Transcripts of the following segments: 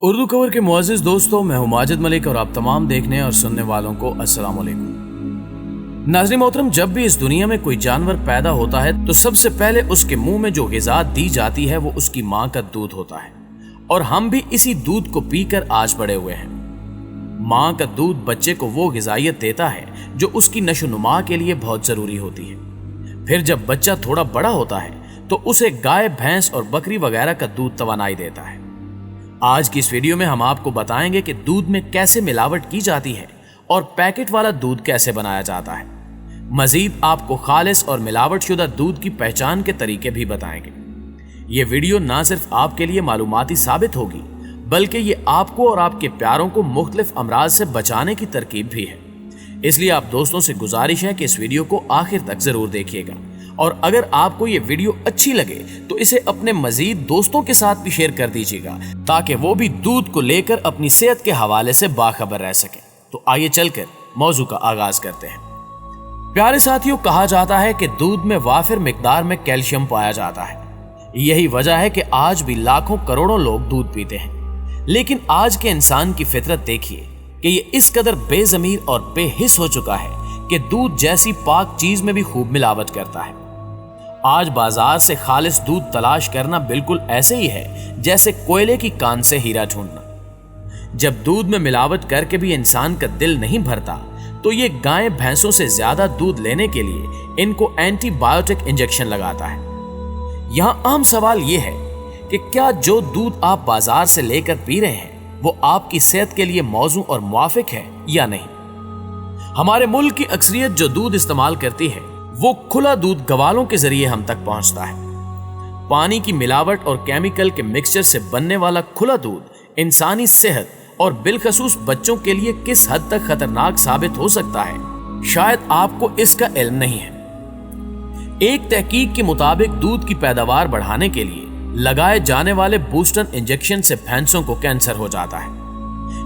Urdu cover के मुअज़्ज़िज़ दोस्तों, मैं हूं माजिद मलिक और आप तमाम देखने और सुनने वालों को अस्सलाम वालेकुम। नाज़रीन मोहतरम, जब भी इस दुनिया में कोई जानवर पैदा होता है तो सबसे पहले उसके मुंह में जो ग़िज़ा दी जाती है वो उसकी माँ का दूध होता है, और हम भी इसी दूध को पीकर आज बड़े हुए हैं। माँ का दूध बच्चे को वो ग़िज़ाइयत देता है जो उसकी नशोनुमा के लिए बहुत ज़रूरी होती है। फिर जब बच्चा थोड़ा बड़ा होता है तो उसे गाय, भैंस और बकरी वगैरह का दूध तवानाई देता है। आज की इस वीडियो में हम आपको बताएंगे कि दूध में कैसे मिलावट की जाती है और पैकेट वाला दूध कैसे बनाया जाता है। मजीद आपको खालिस और मिलावट शुदा दूध की पहचान के तरीके भी बताएंगे। ये वीडियो ना सिर्फ आपके लिए मालूमाती साबित होगी, बल्कि ये आपको और आपके प्यारों को मुख्तलिफ अमराज से बचाने की तरकीब भी है। इसलिए आप दोस्तों से गुजारिश है कि इस वीडियो को आखिर तक जरूर देखिएगा, और अगर आपको ये वीडियो अच्छी लगे तो इसे अपने मजीद दोस्तों के साथ भी शेयर कर दीजिएगा, ताकि वो भी दूध को लेकर अपनी सेहत के हवाले से बाखबर रह सके। तो आइए चलकर मौजू का आगाज करते हैं। प्यारे साथियों, कहा जाता है कि दूध में वाफिर मिकदार में कैल्शियम पाया जाता है। यही वजह है कि आज भी लाखों करोड़ों लोग दूध पीते हैं। लेकिन आज के इंसान की फितरत देखिए कि ये इस कदर बेज़मीर और बेहिस हो चुका है कि दूध जैसी पाक चीज में भी खूब मिलावट करता है। आज बाजार से खालिस दूध तलाश करना बिल्कुल ऐसे ही है जैसे कोयले की कान से हीरा ढूंढना। जब दूध में मिलावट करके भी इंसान का दिल नहीं भरता तो ये गायें भैंसों से ज्यादा दूध लेने के लिए इनको एंटीबायोटिक इंजेक्शन लगाता है। यहाँ अहम सवाल ये है कि क्या जो दूध आप बाजार से लेकर पी रहे हैं वो आपकी सेहत के लिए मौजू और मुवाफिक है या नहीं। हमारे मुल्क की अक्सरियत जो दूध इस्तेमाल करती है वो खुला दूध गवालों के जरिए हम तक पहुंचता है। पानी की मिलावट और केमिकल के मिक्सचर से बनने वाला खुला दूध इंसानी सेहत और बिलखसूस बच्चों के लिए किस हद तक खतरनाक साबित हो सकता है, शायद आपको इसका इल्म नहीं है। एक तहकीक के मुताबिक दूध की पैदावार बढ़ाने के लिए लगाए जाने वाले बूस्टर इंजेक्शन से भैंसों को कैंसर हो जाता है,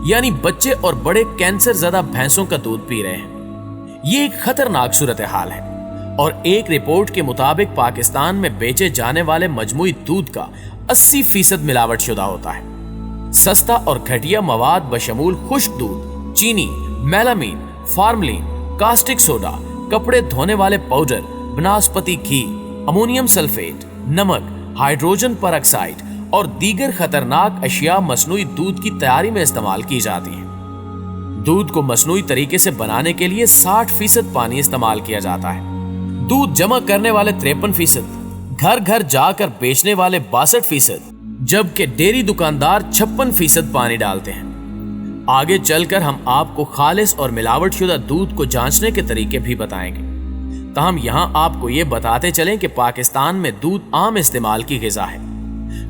यानी बच्चे और बड़े कैंसर ज़दा भैंसों का दूध पी रहे हैं। ये एक खतरनाक सूरत हाल है, और एक रिपोर्ट के मुताबिक पाकिस्तान में बेचे जाने वाले मजमूई दूध का 80% मिलावट शुदा होता है। सस्ता और घटिया मवाद बशमूल खुश्क दूध, चीनी, मेलामीन, फार्मलिन, कास्टिक सोडा, कपड़े धोने वाले पाउडर, बनस्पति घी, अमोनियम सल्फेट, नमक, हाइड्रोजन परऑक्साइड और दीगर खतरनाक अशिया मसनूई दूध की तैयारी में इस्तेमाल की जाती है। दूध को मसनूई तरीके से बनाने के लिए 60% पानी इस्तेमाल किया जाता है। दूध जमा करने वाले 53%, घर घर जाकर बेचने वाले 62%, जबकि डेयरी दुकानदार 56% पानी डालते हैं। आगे चलकर हम आपको खालिस और मिलावट शुदा दूध को जांचने के तरीके भी बताएंगे। ताहम यहाँ आपको ये बताते चलें कि पाकिस्तान में दूध आम इस्तेमाल की ग़िज़ा है।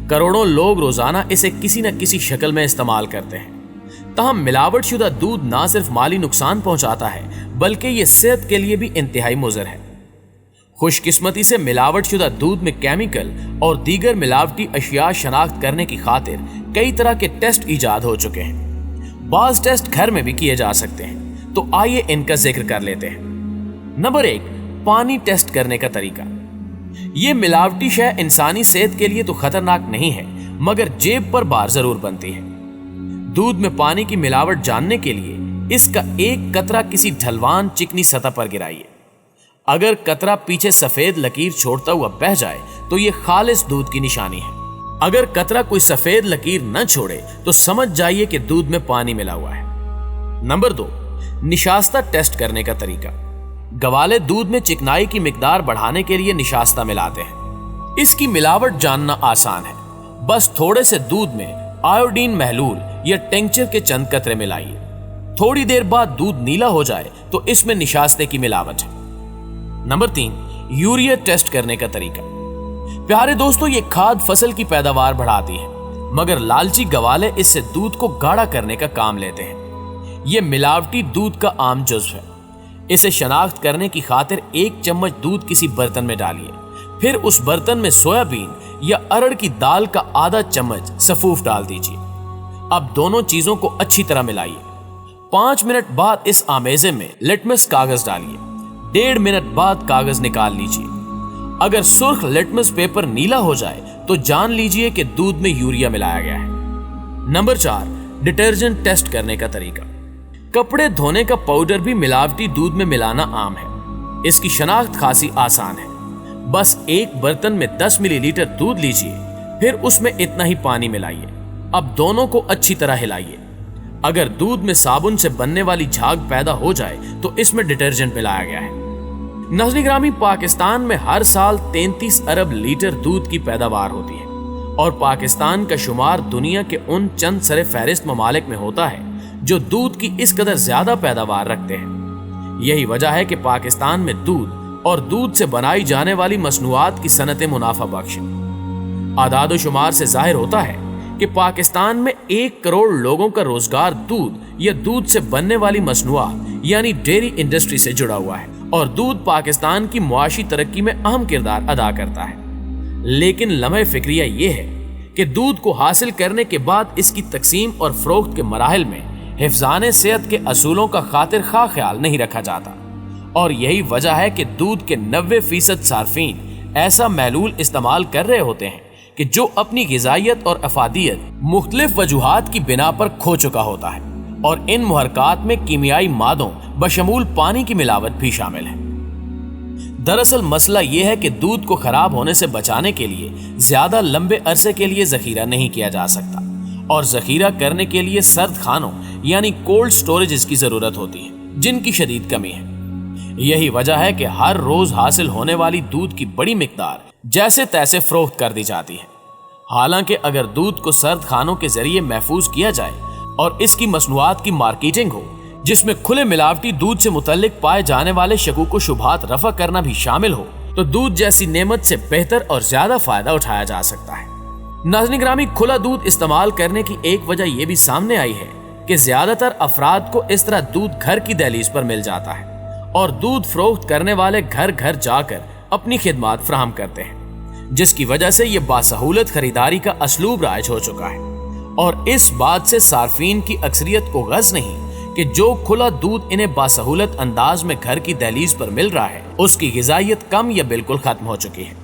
करोड़ों लोग रोजाना इसे किसी न किसी शक्ल में इस्तेमाल करते हैं। ताहम मिलावट शुदा दूध ना सिर्फ माली नुकसान पहुंचाता है, बल्कि ये सेहत के लिए भी इंतहाई मुज़र है। खुशकिस्मती से मिलावट शुदा दूध में केमिकल और दीगर मिलावटी अशिया शनाख्त करने की खातिर कई तरह के टेस्ट इजाद हो चुके हैं। बाज़ टेस्ट घर में भी किए जा सकते हैं, तो आइए इनका जिक्र कर लेते हैं। नंबर 1, पानी टेस्ट करने का तरीका। ये मिलावटी शय इंसानी सेहत के लिए तो खतरनाक नहीं है, मगर जेब पर बार जरूर बनती है। दूध में पानी की मिलावट जानने के लिए इसका एक कतरा किसी ढलवान चिकनी सतह पर गिराइए। अगर कतरा पीछे सफेद लकीर छोड़ता हुआ बह जाए तो ये खालिस दूध की निशानी है। अगर कतरा कोई सफेद लकीर न छोड़े तो समझ जाइए कि दूध में पानी मिला हुआ है। नंबर 2, निशास्ता टेस्ट करने का तरीका। गवाले दूध में चिकनाई की मिकदार बढ़ाने के लिए निशास्ता मिलाते हैं। इसकी मिलावट जानना आसान है, बस थोड़े से दूध में आयोडीन महलूल या टिंक्चर के चंद कतरे मिलाइए। थोड़ी देर बाद दूध नीला हो जाए तो इसमें निशास्ते की मिलावट है। नंबर 3, यूरिया टेस्ट करने का तरीका। प्यारे दोस्तों, ये खाद फसल की पैदावार बढ़ाती है, मगर लालची गवाले इससे दूध को गाढ़ा करने का काम लेते हैं। ये मिलावटी दूध का आम जुज्व है। इसे शनाख्त करने की खातिर 1 चम्मच दूध किसी बर्तन में डालिए, फिर उस बर्तन में सोयाबीन या अरड़ की दाल का आधा चम्मच सफूफ डाल दीजिए। अब दोनों चीजों को अच्छी तरह मिलाइए। 5 मिनट बाद इस आमेजे में लिटमस कागज डालिए। 1.5 मिनट बाद कागज निकाल लीजिए। अगर सुर्ख लिटमस पेपर नीला हो जाए तो जान लीजिए कि दूध में यूरिया मिलाया गया है। नंबर 4, डिटर्जेंट टेस्ट करने का तरीका। कपड़े धोने का पाउडर भी मिलावटी दूध में मिलाना आम है। इसकी शनाख्त खासी आसान है। बस एक बर्तन में 10 मिलीलीटर दूध लीजिए, फिर उसमें इतना ही पानी मिलाइए। अब दोनों को अच्छी तरह हिलाइए। अगर दूध में साबुन से बनने वाली झाग पैदा हो जाए तो इसमें डिटर्जेंट मिलाया गया है। नाज़रीन ग्रामी, पाकिस्तान में हर साल 33 अरब लीटर दूध की पैदावार होती है और पाकिस्तान का शुमार दुनिया के उन चंद सरे फहरिस्त ममालिक में होता है जो दूध की इस कदर ज्यादा पैदावार रखते हैं। यही वजह है कि पाकिस्तान में दूध और दूध से बनाई जाने वाली मसनूआत की सनतें मुनाफा बख्श हैं। आदाद शुमार से जाहिर होता है कि पाकिस्तान में 1 करोड़ लोगों का रोजगार दूध या दूध से बनने वाली मसनूआत यानी डेयरी इंडस्ट्री से जुड़ा हुआ है और दूध पाकिस्तान की मुआशी तरक्की में अहम किरदार अदा करता है। लेकिन लम्हे फिक्रिया ये है कि दूध को हासिल करने के बाद इसकी तकसीम और फरोख्त के मराहिल में हिफ्ज़ाने सेहत के असूलों का खातिर खा ख्याल नहीं रखा जाता और यही वजह है कि दूध के 90% सार्फिन ऐसा महलूल इस्तेमाल कर रहे होते हैं कि जो अपनी गिज़ाइयत और अफादियत मुख्तलिफ वजूहात की बिना पर खो चुका होता है और इन मुहर्रकात में कीमियाई मादों बशमूल पानी की मिलावट भी शामिल है। दरअसल मसला यह है कि दूध को खराब होने से बचाने के लिए ज्यादा लंबे अरसे के लिए जखीरा नहीं किया जा सकता और जखीरा करने के लिए सर्द खानों यानी कोल्ड स्टोरेज की जरूरत होती है जिनकी शदीद कमी है। यही वजह है कि हर रोज हासिल होने वाली दूध की बड़ी मिकदार जैसे तैसे फरोख्त कर दी जाती है। हालांकि अगर दूध को सर्द खानों के जरिए महफूज किया जाए और इसकी मसनूआत की मार्केटिंग हो जिसमें खुले मिलावटी दूध से मुतल्लिक पाए जाने वाले शकूक व शुबहात रफा करना भी शामिल हो तो दूध जैसी नेमत से बेहतर और ज्यादा फायदा उठाया जा सकता है। नाज़रीन ग्रामी, खुला दूध इस्तेमाल करने की एक वजह यह भी सामने आई है कि ज्यादातर अफराद को इस तरह दूध घर की दहलीज पर मिल जाता है और दूध फरोख्त करने वाले घर घर जाकर अपनी खिदमात फराहम करते हैं, जिसकी वजह से यह बासहूलत खरीदारी का असलूब राइज हो चुका है और इस बात से सार्फिन की अक्सरियत को गज़ नहीं कि जो खुला दूध इन्हें बासहूलत अंदाज में घर की दहलीज पर मिल रहा है उसकी गिज़ाइयत कम या बिल्कुल खत्म हो चुकी है।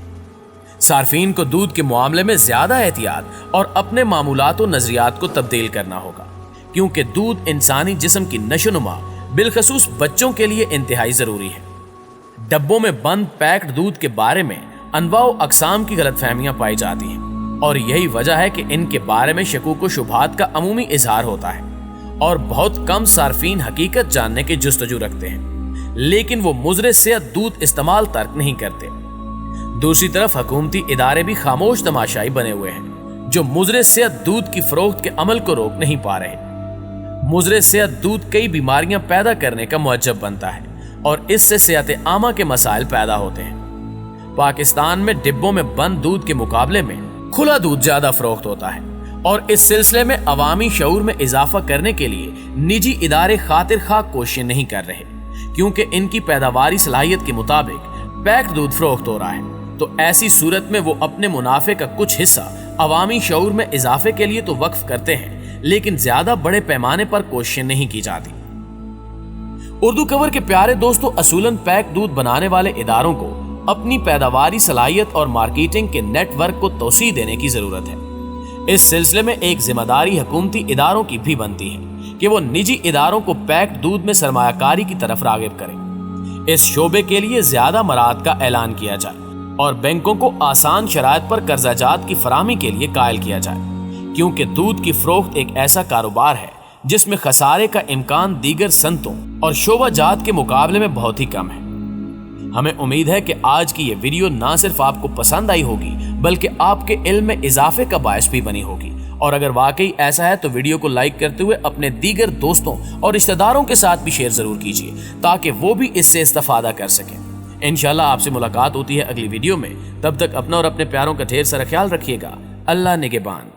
सार्फिन को दूध के मामले में ज्यादा एहतियात और अपने मामूलात और नजरियात को तब्दील करना होगा क्योंकि दूध इंसानी जिस्म की नशोनुमा बिलखसूस बच्चों के लिए इंतहाई जरूरी है। डब्बों में बंद पैक्ड दूध के बारे में अनवाओ अकसाम की गलतफहमियां पाई जाती हैं और यही वजह है कि इनके बारे में शकूक व शुबहात का अमूमी इजहार होता है और बहुत कम सार्फिन हकीकत जानने के जुस्तजू रखते हैं, लेकिन वो मुज़र सेहत दूध इस्तेमाल तर्क नहीं करते। दूसरी तरफ हुकूमती इदारे भी खामोश तमाशाई बने हुए हैं जो मुज़र सेहत दूध की फरोख्त के अमल को रोक नहीं पा रहे। मुज़र सेहत दूध कई बीमारियां पैदा करने का मुअज्जब बनता है और इससे सेहत आमा के मसाइल पैदा होते हैं। पाकिस्तान में डिब्बों में बंद दूध के मुकाबले में खुला दूध ज्यादा फरोख्त होता है और इस सिलसिले में अवामी शऊर में इजाफा करने के लिए निजी इदारे खातिर खा कोशिशें नहीं कर रहे क्योंकि इनकी पैदावारी सलाहियत के मुताबिक पैक्ड दूध फरोख्त हो रहा है। तो ऐसी सूरत में वो अपने मुनाफे का कुछ हिस्सा अवामी शऊर में इजाफे के लिए तो वक्फ करते हैं, लेकिन ज्यादा बड़े पैमाने पर कोशिशें नहीं की जाती। उर्दू कवर के प्यारे दोस्तों, असूलन पैक दूध बनाने वाले इदारों को अपनी पैदावारी सलाहियत और मार्केटिंग के नेटवर्क को तोसी देने की जरूरत है। इस सिलसिले में एक जिम्मेदारी हुकूमती इदारों की भी बनती है कि वो निजी इदारों को पैक्ड दूध में सरमायाकारी की तरफ रागिब करें। इस शोबे के लिए ज्यादा मराहत का ऐलान किया जाए और बैंकों को आसान शराइत पर कर्जाजात की फराहमी के लिए कायल किया जाए क्योंकि दूध की फरोख्त एक ऐसा कारोबार है जिसमें खसारे का इम्कान दीगर सनतों और शोबाजात के मुकाबले में बहुत ही कम है। हमें उम्मीद है कि आज की ये वीडियो ना सिर्फ आपको पसंद आई होगी बल्कि आपके इल्म में इजाफे का बायस भी बनी होगी और अगर वाकई ऐसा है तो वीडियो को लाइक करते हुए अपने दीगर दोस्तों और रिश्तेदारों के साथ भी शेयर जरूर कीजिए ताकि वो भी इससे इस्तेफादा कर सकें। इंशाल्लाह आपसे मुलाकात होती है अगली वीडियो में। तब तक अपना और अपने प्यारों का ढेर सारा ख्याल रखिएगा। अल्लाह निगहबान।